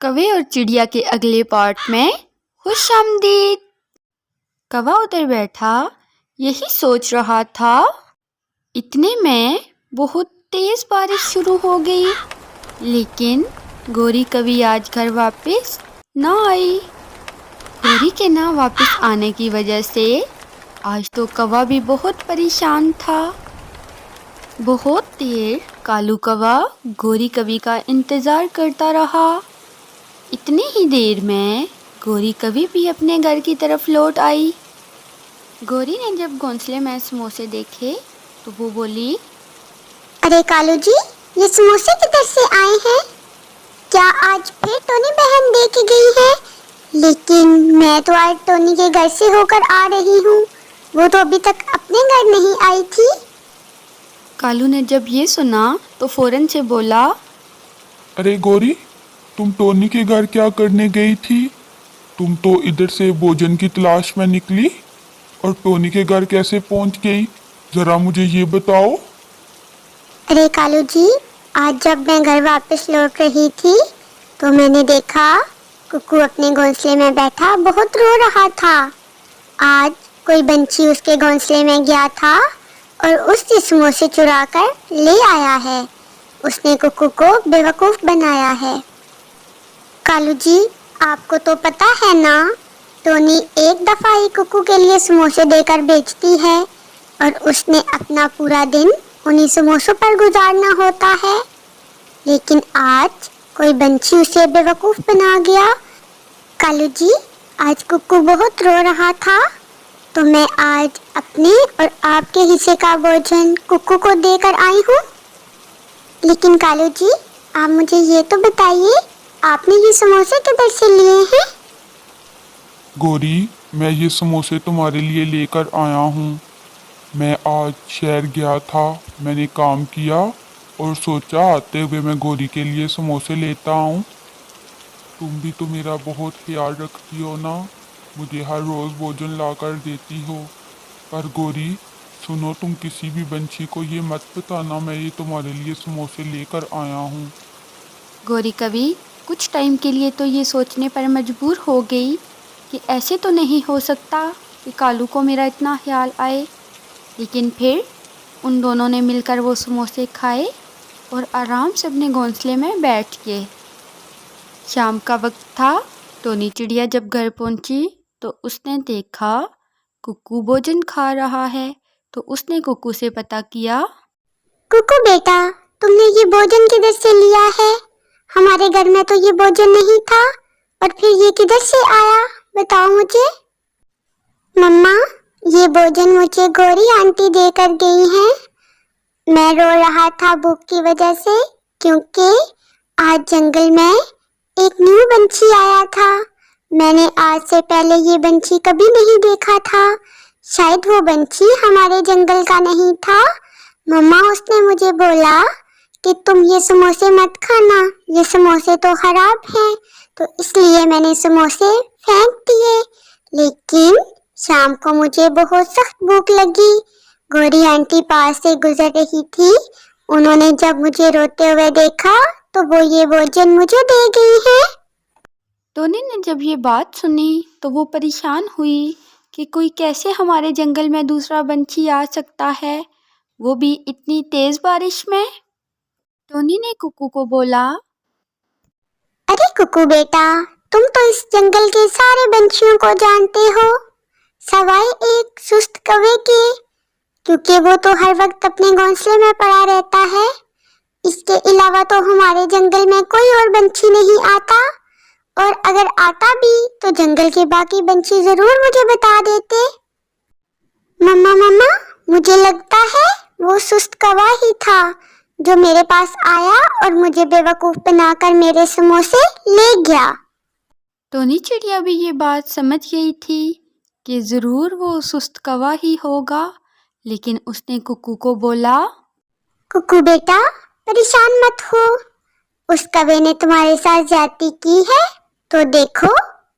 कौवे और चिड़िया के अगले पार्ट में खुश आमदीद। कौवा उधर बैठा यही सोच रहा था, इतने में बहुत तेज बारिश शुरू हो गई। लेकिन गोरी कभी आज घर वापस ना आई। गोरी के ना वापस आने की वजह से आज तो कौवा भी बहुत परेशान था। बहुत देर कालू कौवा गोरी कभी का इंतज़ार करता रहा। इतनी ही देर में गोरी कभी भी अपने घर की तरफ लौट आई। गोरी ने जब घोंसले में समोसे देखे तो वो बोली, अरे कालू जी, ये समोसे किधर से आए हैं? क्या आज फिर टोनी बहन दे के गई है? लेकिन मैं तो आज टोनी के घर से होकर आ रही हूँ। वो तो अभी तक अपने घर नहीं आई थी। कालू ने जब ये सुना तो फौरन से बोला, अरे गोरी, तुम टोनी के घर क्या करने गई थी? तुम तो इधर से भोजन की तलाश में निकली और टोनी के घर कैसे पहुंच गई? जरा मुझे ये बताओ। अरे कालू जी, आज जब मैं घर वापस लौट रही थी तो मैंने देखा कुक्कू अपने घोंसले में बैठा बहुत रो रहा था। आज कोई पंछी उसके घोंसले में गया था और उससे समोसे चुरा कर ले आया है। उसने कुक्कू को बेवकूफ़ बनाया है। कालू जी, आपको तो पता है ना, टोनी एक दफ़ा ही कुक्कू के लिए समोसे देकर बेचती है और उसने अपना पूरा दिन उन्हीं समोसों पर गुजारना होता है। लेकिन आज कोई पंछी उसे बेवकूफ़ बना गया। कालू जी, आज कुक्कू बहुत रो रहा था तो मैं आज अपने और आपके हिस्से का भोजन कुक्कू को देकर आई हूँ। लेकिन कालू जी, आप मुझे ये तो बताइए, आपने ये समोसे किधर से लिए हैं? गोरी, मैं ये समोसे तुम्हारे लिए लेकर आया हूँ। मैं आज शहर गया था, मैंने काम किया और सोचा आते हुए मैं गोरी के लिए समोसे लेता आऊँ। तुम भी तो मेरा बहुत ख्याल रखती हो ना, मुझे हर रोज़ भोजन लाकर देती हो। पर गोरी सुनो, तुम किसी भी पंछी को ये मत बताना मैं ये तुम्हारे लिए समोसे लेकर आया हूँ। गोरी कभी कुछ टाइम के लिए तो ये सोचने पर मजबूर हो गई कि ऐसे तो नहीं हो सकता कि कालू को मेरा इतना ख्याल आए। लेकिन फिर उन दोनों ने मिलकर वो समोसे खाए और आराम से अपने घोंसले में बैठ गए। शाम का वक्त था। टोनी चिड़िया जब घर पहुंची तो उसने देखा कुक्कू भोजन खा रहा है, तो उसने कुक्कू से पता किया, कुक्कू बेटा, तुमने ये भोजन किधर से लिया है? हमारे घर में तो ये भोजन नहीं था और फिर ये किधर से आया, बताओ मुझे। मम्मा, ये भोजन मुझे गोरी आंटी देकर गई हैं। मैं रो रहा था भूख की वजह से, क्योंकि आज जंगल में एक न्यू पंछी आया था। मैंने आज से पहले ये पंछी कभी नहीं देखा था। शायद वो पंछी हमारे जंगल का नहीं था। मम्मा, उसने मुझे बोला कि तुम ये समोसे मत खाना, ये समोसे तो खराब हैं, तो इसलिए मैंने समोसे फेंक दिए। लेकिन शाम को मुझे बहुत सख्त भूख लगी। गोरी आंटी पास से गुजर रही थी। उन्होंने जब मुझे रोते हुए देखा तो वो ये भोजन मुझे दे गई है। टोनी ने जब ये बात सुनी तो वो परेशान हुई कि कोई कैसे हमारे जंगल में दूसरा पंछी आ सकता है, वो भी इतनी तेज बारिश में। टोनी ने कुक्कू को बोला, अरे कुक्कू बेटा, तुम तो इस जंगल के सारे पंछियों को जानते हो, सवाए एक सुस्त कौवे के, क्योंकि वो तो हर वक्त अपने घोंसले में पड़ा रहता है। इसके अलावा तो हमारे जंगल में कोई और पंछी नहीं आता, और अगर आता भी तो जंगल के बाकी पंछी जरूर मुझे बता देते। मम्मा, मुझे लगता है वो सुस्त कौवा ही था जो मेरे पास आया और मुझे बेवकूफ बनाकर मेरे समोसे ले गया। टोनी चिड़िया भी ये बात समझ गई थी कि ज़रूर वो सुस्त कौवा ही होगा। लेकिन उसने कुक्कू को बोला, कुक्कू बेटा, परेशान मत हो। उस कौवे ने तुम्हारे साथ ज्यादती की है तो देखो,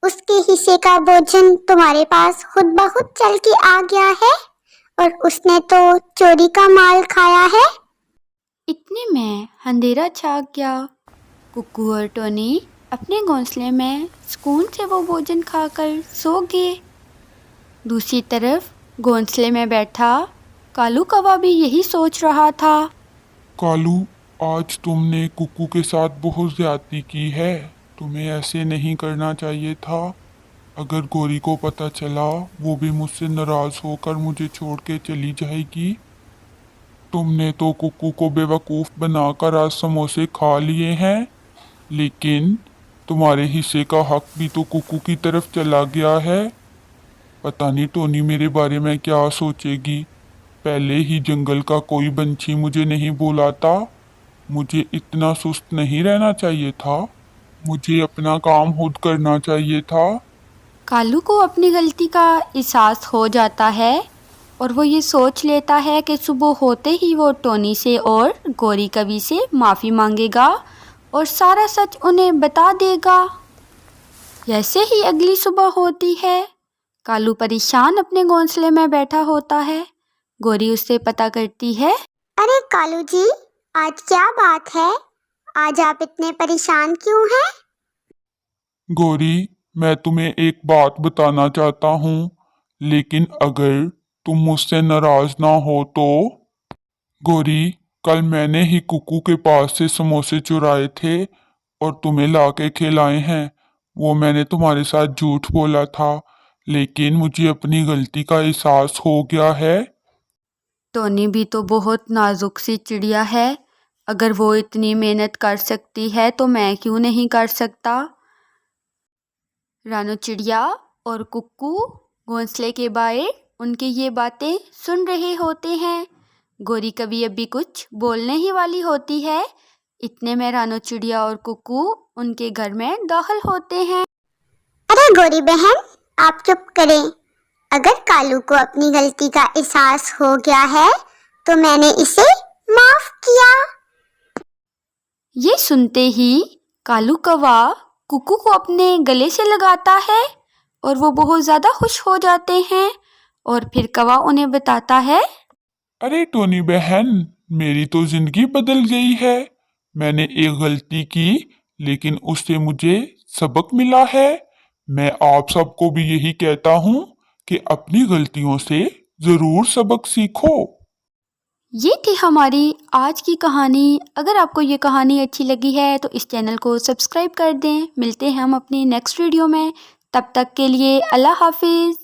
उसके हिस्से का भोजन तुम्हारे पास खुद ब खुद चल के आ गया है और उसने तो चोरी का माल खाया है। इतने में अंधेरा छा गया। कुक्कू और टोनी अपने घोंसले में सुकून से वो भोजन खाकर सो गए। दूसरी तरफ घोंसले में बैठा कालू कौवा भी यही सोच रहा था। कालू, आज तुमने कुक्कू के साथ बहुत ज्यादती की है। तुम्हें ऐसे नहीं करना चाहिए था। अगर गोरी को पता चला, वो भी मुझसे नाराज होकर मुझे छोड़ के चली जाएगी। तुमने तो कुक्कू को बेवकूफ़ बनाकर आज समोसे खा लिए हैं, लेकिन तुम्हारे हिस्से का हक भी तो कुक्कू की तरफ चला गया है। पता नहीं टोनी मेरे बारे में क्या सोचेगी। पहले ही जंगल का कोई पंछी मुझे नहीं बुलाता। मुझे इतना सुस्त नहीं रहना चाहिए था। मुझे अपना काम खुद करना चाहिए था। कालू को अपनी गलती का एहसास हो जाता है और वो ये सोच लेता है कि सुबह होते ही वो टोनी से और गोरी कवि से माफ़ी मांगेगा और सारा सच उन्हें बता देगा। जैसे ही अगली सुबह होती है, कालू परेशान अपने घोंसले में बैठा होता है। गोरी उससे पता करती है। अरे कालू जी, आज क्या बात है? आज आप इतने परेशान क्यों हैं? गोरी, मैं तुम्हें एक बात बताना चाहता हूँ, लेकिन अगर तुम मुझसे नाराज ना हो तो। गोरी, कल मैंने ही कुक्कू के पास से समोसे चुराए थे और तुम्हें लाके खिलाए हैं। वो मैंने तुम्हारे साथ झूठ बोला था, लेकिन मुझे अपनी गलती का एहसास हो गया है। टोनी भी तो बहुत नाजुक सी चिड़िया है। अगर वो इतनी मेहनत कर सकती है तो मैं क्यों नहीं कर सकता। रानू चिड़िया और कुक्कू घोंसले के बाहर उनकी ये बातें सुन रहे होते हैं। गोरी कभी अभी कुछ बोलने ही वाली होती है, इतने में रानू चिड़िया और कुक्कू उनके घर में दाखिल होते हैं। अरे गोरी बहन, आप चुप करें। अगर कालू को अपनी गलती का एहसास हो गया है तो मैंने इसे माफ किया। ये सुनते ही कालू कौवा कुक्कू को अपने गले से लगाता है और वो बहुत ज़्यादा खुश हो जाते हैं। और फिर कौवा उन्हें बताता है। अरे टोनी बहन, मेरी तो जिंदगी बदल गई है। मैंने एक गलती की, लेकिन उससे मुझे सबक मिला है। मैं आप सबको भी यही कहता हूँ कि अपनी गलतियों से जरूर सबक सीखो। ये थी हमारी आज की कहानी। अगर आपको ये कहानी अच्छी लगी है तो इस चैनल को सब्सक्राइब कर दें। मिलते हैं हम अपनी नेक्स्ट वीडियो में। तब तक के लिए अल्लाह हाफिज़।